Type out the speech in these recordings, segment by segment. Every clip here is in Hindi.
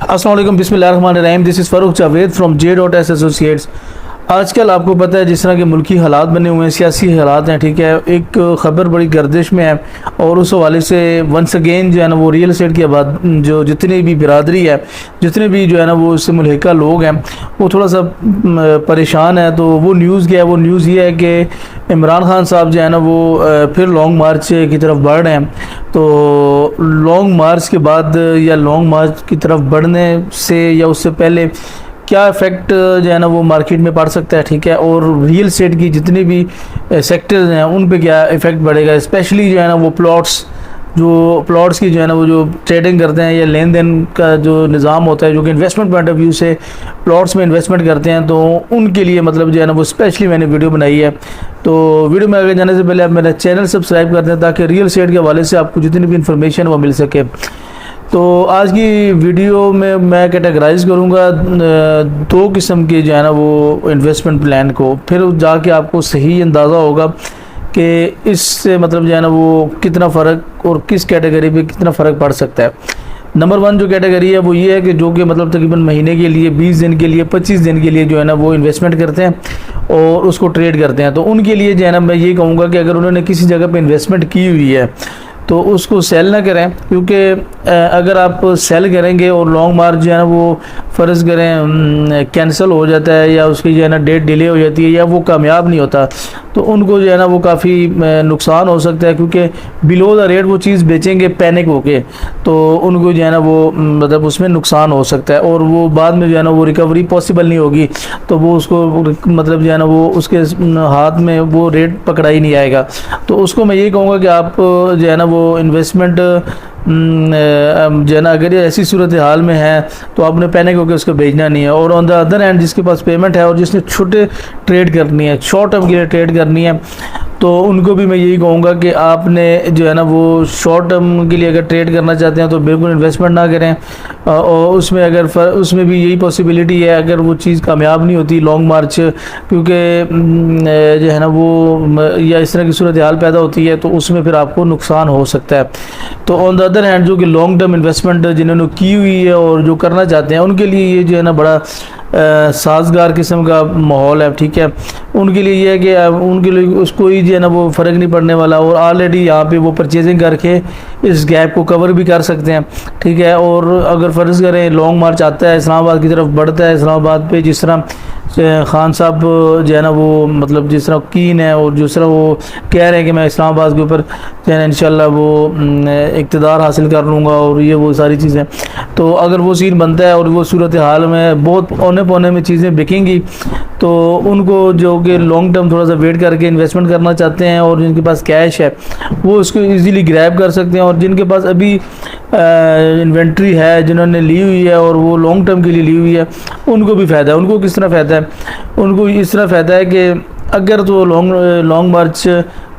अस्सलाम वालेकुम, बिस्मिल्लाहिर्रहमानिर्रहीम। This is Farooq Javed from J.S associates. आजकल आपको पता है जिस तरह के मुल्की हालात बने हुए हैं, सियासी हालात हैं, ठीक है। एक ख़बर बड़ी गर्दिश में है और उस हवाले से वंस अगेन जो है ना वो रियल एस्टेट की आबाद जो जितनी भी बिरादरी है, जितने भी जो है ना वो इससे मुल्हिका लोग हैं, वो थोड़ा सा परेशान है। तो वो न्यूज़ क्या है, वो न्यूज़ ये है कि इमरान खान साहब जो है ना वो फिर लॉन्ग मार्च की तरफ बढ़ रहे हैं। तो लॉन्ग मार्च के बाद या लॉन्ग मार्च की तरफ बढ़ने से या उससे पहले क्या इफ़ेक्ट जो है ना वो मार्केट में पड़ सकता है, ठीक है। और रियल एस्टेट की जितने भी सेक्टर्स हैं उन पे क्या इफ़ेक्ट पड़ेगा, स्पेशली जो है ना वो प्लॉट्स की जो है ना वो जो ट्रेडिंग करते हैं या लेन देन का जो निज़ाम होता है, जो कि इन्वेस्टमेंट पॉइंट ऑफ व्यू से प्लॉट्स में इन्वेस्टमेंट करते हैं, तो उनके लिए मतलब जो है ना वो स्पेशली मैंने वीडियो बनाई है। तो वीडियो में आगे जाने से पहले आप मेरा चैनल सब्सक्राइब कर दें ताकि रियल एस्टेट के हवाले से आपको जितनी भी इन्फॉर्मेशन वो मिल सके। तो आज की वीडियो में मैं कैटेगराइज़ करूँगा दो किस्म के जो है ना वो इन्वेस्टमेंट प्लान को, फिर जाके आपको सही अंदाज़ा होगा कि इससे मतलब जो है ना वो कितना फ़र्क और किस कैटेगरी पे कितना फ़र्क पड़ सकता है। नंबर 1 जो कैटेगरी है वो ये है कि जो कि मतलब तकरीबन महीने के लिए, 20 दिन के लिए, 25 दिन के लिए जो है ना वो इन्वेस्टमेंट करते हैं और उसको ट्रेड करते हैं। तो उनके लिए जो है ना मैं ये कहूँगा कि अगर उन्होंने किसी जगह पे इन्वेस्टमेंट की हुई है तो उसको सेल ना करें, क्योंकि अगर आप सेल करेंगे और लॉन्ग मार्च जो है ना वो फ़र्ज़ करें कैंसिल हो जाता है या उसकी जो है ना डेट डिले हो जाती है या वो कामयाब नहीं होता, तो उनको जो है ना वो काफ़ी नुकसान हो सकता है, क्योंकि बिलो द रेट वो चीज़ बेचेंगे पैनिक होके, तो उनको जो है ना वो मतलब उसमें नुकसान हो सकता है और वो बाद में जो है ना वो रिकवरी पॉसिबल नहीं होगी। तो वो उसको मतलब जो है ना वो उसके हाथ में वो रेट पकड़ा ही नहीं आएगा। तो उसको मैं ये कहूँगा कि आप जो है ना वो इन्वेस्टमेंट जो है ना अगर ये ऐसी सूरत हाल में है तो आपने पैनिक होकर उसको भेजना नहीं है। और ऑन द अदर हैंड जिसके पास पेमेंट है और जिसने छोटे ट्रेड करनी है, शॉर्ट टर्म के लिए ट्रेड करनी है, तो उनको भी मैं यही कहूँगा कि आपने जो है ना वो शॉर्ट टर्म के लिए अगर ट्रेड करना चाहते हैं तो बिल्कुल इन्वेस्टमेंट ना करें। और उसमें अगर उसमें भी यही पॉसिबिलिटी है अगर वो चीज़ कामयाब नहीं होती लॉन्ग मार्च, क्योंकि जो है ना वो या इस तरह की सूरत हाल पैदा होती है तो उसमें फिर आपको नुकसान हो सकता है। तो ऑन द अदर हैंड जो कि लॉन्ग टर्म इन्वेस्टमेंट जिन्होंने की हुई है और जो करना चाहते हैं उनके लिए ये जो है ना बड़ा साजगार किस्म का माहौल है, ठीक है। उनके लिए ये है कि उनके लिए उसको ही जो है ना वो फ़र्क नहीं पड़ने वाला और ऑलरेडी यहाँ पे वो परचेजिंग करके इस गैप को कवर भी कर सकते हैं, ठीक है। और अगर फ़र्ज़ करें लॉन्ग मार्च आता है, इस्लामाबाद की तरफ बढ़ता है, इस्लामाबाद पे जिस तरह खान साहब जो है ना वो मतलब जिस तरह कीन है और जिस तरह वो कह रहे हैं कि मैं इस्लामाबाद के ऊपर जो है ना इंशाल्लाह वो इक़्तिदार हासिल कर लूँगा और ये वो सारी चीज़ें, तो अगर वो सीन बनता है और वो सूरत हाल में बहुत औने पौने में चीज़ें बिकेंगी तो उनको जो कि लॉन्ग टर्म थोड़ा सा वेट करके इन्वेस्टमेंट करना चाहते हैं और जिनके पास कैश है वो उसको इजीली ग्रैब कर सकते हैं। और जिनके पास अभी इन्वेंट्री है, जिन्होंने ली हुई है और वो लॉन्ग टर्म के लिए ली हुई है, उनको भी फ़ायदा है। उनको किस तरह फ़ायदा है, उनको इस तरह फ़ायदा है कि अगर तो लॉन्ग मार्च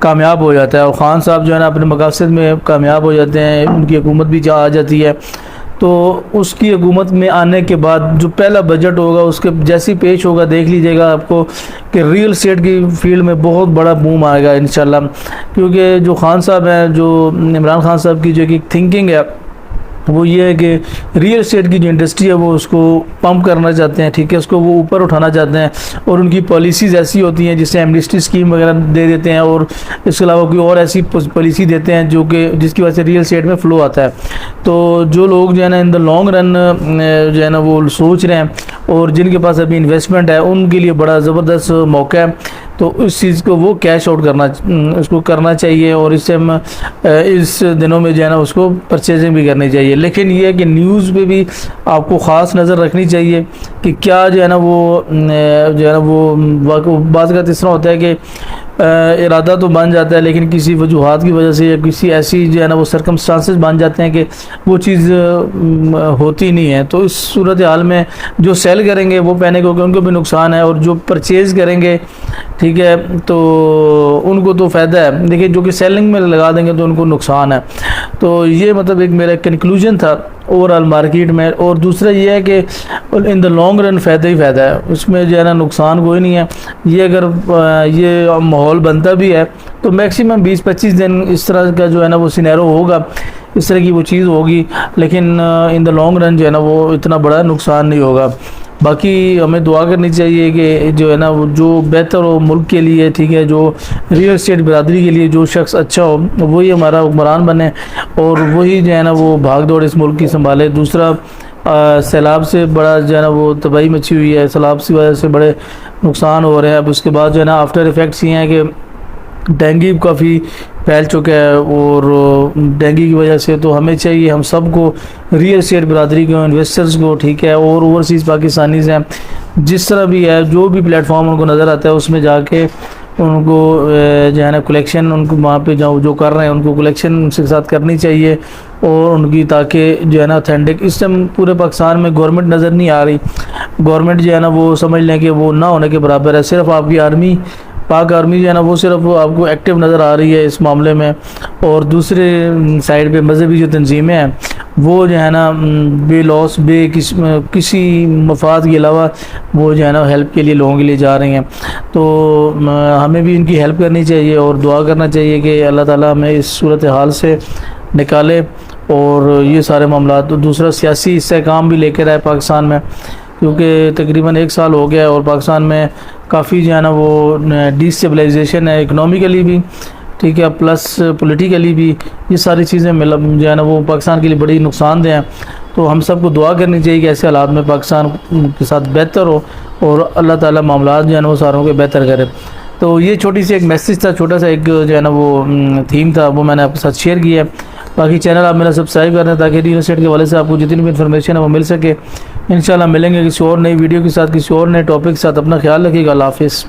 कामयाब हो जाता है और ख़ान साहब जो है ना अपने मकासद में कामयाब हो जाते हैं, उनकी हुकूमत भी आ जाती है, तो उसकी हुकूमत में आने के बाद जो पहला बजट होगा उसके जैसे पेश होगा देख लीजिएगा आपको कि रियल एस्टेट की फील्ड में बहुत बड़ा बूम आएगा इंशाल्लाह। क्योंकि जो खान साहब हैं, जो इमरान खान साहब की जो कि थिंकिंग है वो ये है कि रियल एस्टेट की जो इंडस्ट्री है वो उसको पंप करना चाहते हैं, ठीक है, उसको वो ऊपर उठाना चाहते हैं। और उनकी पॉलिसीज़ ऐसी होती हैं जिससे एमनेस्टी स्कीम वगैरह दे देते हैं और इसके अलावा कोई और ऐसी पॉलिसी देते हैं जो कि जिसकी वजह से रियल एस्टेट में फ़्लो आता है। तो जो लोग जो है ना इन द लॉन्ग रन जो है ना वो सोच रहे हैं और जिनके पास अभी इन्वेस्टमेंट है उनके लिए बड़ा ज़बरदस्त मौका है। तो उस चीज़ को वो कैश आउट उसको करना चाहिए और इससे हम इस दिनों में जो है ना उसको परचेजिंग भी करनी चाहिए। लेकिन ये है कि न्यूज़ पे भी आपको ख़ास नज़र रखनी चाहिए कि क्या जो है ना वो बाज़ का इस तरह होता है कि इरादा तो बन जाता है लेकिन किसी वजूहात की वजह से या किसी ऐसी जो है ना वो सर्कमस्टांसेस बन जाते हैं कि वो चीज़ होती नहीं है। तो इस सूरत हाल में जो सेल करेंगे वो पैनिक होकर उनको भी नुकसान है और जो परचेज़ करेंगे, ठीक है, तो उनको तो फ़ायदा है, देखिए जो कि सेलिंग में लगा देंगे तो उनको नुकसान है। तो ये मतलब एक मेरा कंक्लूजन था ओवरऑल मार्केट में। और दूसरा ये है कि इन द लॉन्ग रन फ़ायदा ही फ़ायदा है, उसमें जो है ना नुकसान कोई नहीं है। ये अगर ये माहौल बनता भी है तो मैक्सिमम 20-25 दिन इस तरह का जो है ना वो सिनेरो होगा इस तरह की वो चीज़ होगी, लेकिन इन द लॉन्ग रन जो है ना वो इतना बड़ा नुकसान नहीं होगा। बाकी हमें दुआ करनी चाहिए कि जो है ना वो जो बेहतर हो मुल्क के लिए, ठीक है, जो रियल एस्टेट बरादरी के लिए जो शख्स अच्छा हो वही हमारा हुक्मरान बने और वही जो है ना वो भाग दौड़ इस मुल्क की संभाले। दूसरा सैलाब से बड़ा जो है ना वो तबाही मची हुई है, सैलाब की वजह से बड़े नुकसान हो रहे हैं। अब उसके बाद जो है ना आफ्टर इफ़ेक्ट्स ये हैं कि डेंगू काफ़ी फैल चुका है और डेंगू की वजह से तो हमें चाहिए हम सबको, रियल एस्टेट बरादरी को, इन्वेस्टर्स को, ठीक है, और ओवरसीज़ पाकिस्तानीज़ हैं, जिस तरह भी है जो भी प्लेटफॉर्म उनको नज़र आता है उसमें जाके उनको जो है ना कलेक्शन, उनको वहाँ पे जो कर रहे हैं उनको कलेक्शन उनके साथ करनी चाहिए और उनकी, ताकि जो है ना ऑथेंटिक, इस टाइम पूरे पाकिस्तान में गवर्नमेंट नज़र नहीं आ रही। गवर्नमेंट जो है ना वो समझ लें कि वो ना होने के बराबर है। सिर्फ आपकी आर्मी, पाक आर्मी जो है ना वो सिर्फ वो आपको एक्टिव नज़र आ रही है इस मामले में, और दूसरे साइड पे मजहबी जो तंजीमें हैं वो जो है ना बेलॉस किसी मफाद के अलावा वो जो है ना हेल्प के लिए लोगों के लिए जा रही हैं। तो हमें भी इनकी हेल्प करनी चाहिए और दुआ करना चाहिए कि अल्लाह ताला हमें इस सूरत हाल से निकाले और ये सारे मामला। तो दूसरा सियासी इस्तेहकाम भी लेकर आए पाकिस्तान में, क्योंकि तकरीबन 1 साल हो गया है और पाकिस्तान में काफ़ी जो है ना वो डिस्टेबलाइजेशन है, इकनॉमिकली भी, ठीक है, प्लस पॉलिटिकली भी। ये सारी चीज़ें मिल जो है ना वो पाकिस्तान के लिए बड़ी नुकसानदेह हैं। तो हम सबको दुआ करनी चाहिए कि ऐसे हालात में पाकिस्तान के साथ बेहतर हो और अल्लाह ताला मामलात जो है ना वो सारों के बेहतर करे। तो ये छोटी सी एक मैसेज था, छोटा सा एक जो है ना वो थीम था, वो मैंने आपके साथ शेयर किया है। बाकी चैनल आप मेरा सब्सक्राइब कर दें ताकि रियल एस्टेट के हवाले से आपको जितनी भी इन्फॉर्मेशन है वो मिल सके। इंशाल्लाह मिलेंगे किसी और नई वीडियो के साथ, किसी और नए टॉपिक के साथ। अपना ख्याल रखिएगा। अल्लाह हाफिज़।